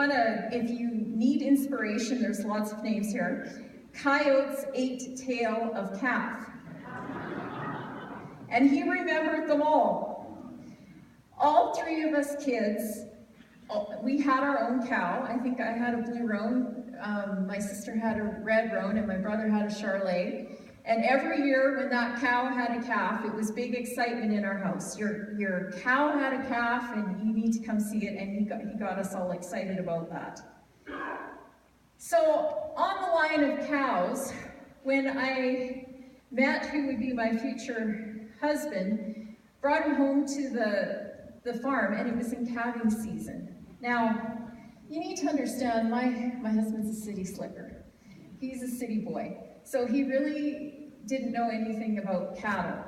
If you need inspiration, there's lots of names here. Coyote's ate tail of calf. And he remembered them all. All three of us kids, we had our own cow. I think I had a blue roan, my sister had a red roan, and my brother had a Charolais. And every year when that cow had a calf, it was big excitement in our house. Your cow had a calf and you need to come see it, and he got us all excited about that. So on the line of cows, when I met who would be my future husband, brought him home to the farm, and it was in calving season. Now, you need to understand, my husband's a city slicker. He's a city boy. So he really didn't know anything about cattle.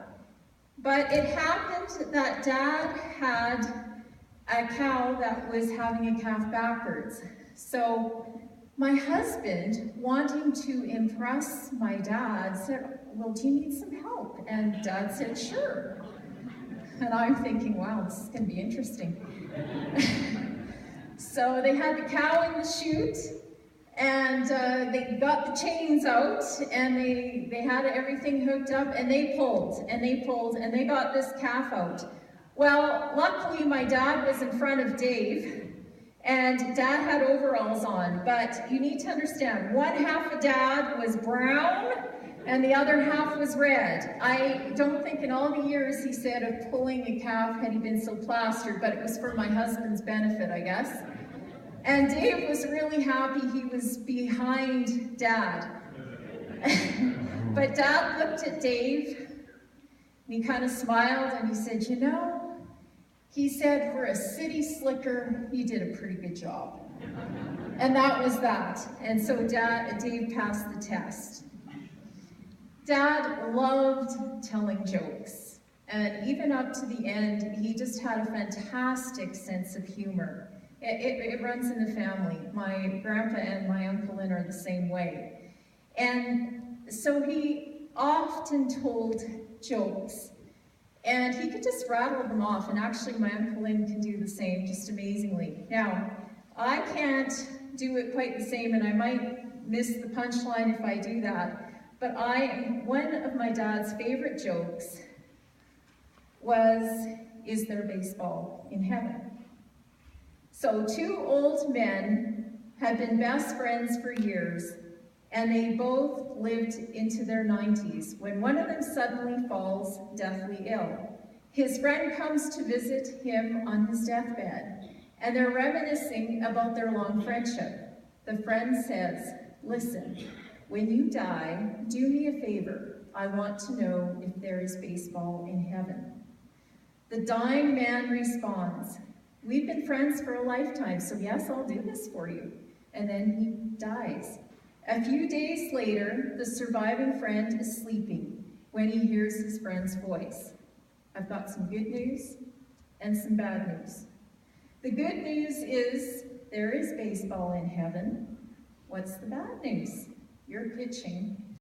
But it happened that Dad had a cow that was having a calf backwards. So my husband, wanting to impress my dad, said, well, do you need some help? And Dad said, sure. And I'm thinking, wow, this is going to be interesting. So they had the cow in the chute, and they got the chains out, and they had everything hooked up, and they pulled, and they pulled, and they got this calf out. Well, luckily my dad was in front of Dave, and Dad had overalls on, but you need to understand, one half of Dad was brown, and the other half was red. I don't think in all the years, he said, of pulling a calf had he been so plastered, but it was for my husband's benefit, I guess. And Dave was really happy he was behind Dad. But Dad looked at Dave, and he kind of smiled, and he said, you know, he said, for a city slicker, you did a pretty good job. And that was that. And so Dave passed the test. Dad loved telling jokes. And even up to the end, he just had a fantastic sense of humor. It runs in the family. My grandpa and my Uncle Lynn are the same way. And so he often told jokes, and he could just rattle them off, and actually my Uncle Lynn can do the same, just amazingly. Now, I can't do it quite the same, and I might miss the punchline if I do that, but one of my dad's favorite jokes was, is there baseball in heaven? So two old men had been best friends for years, and they both lived into their 90s when one of them suddenly falls deathly ill. His friend comes to visit him on his deathbed, and they're reminiscing about their long friendship. The friend says, listen, when you die, do me a favor. I want to know if there is baseball in heaven. The dying man responds, we've been friends for a lifetime, so yes, I'll do this for you. And then he dies. A few days later, the surviving friend is sleeping when he hears his friend's voice. I've got some good news and some bad news. The good news is there is baseball in heaven. What's the bad news? You're pitching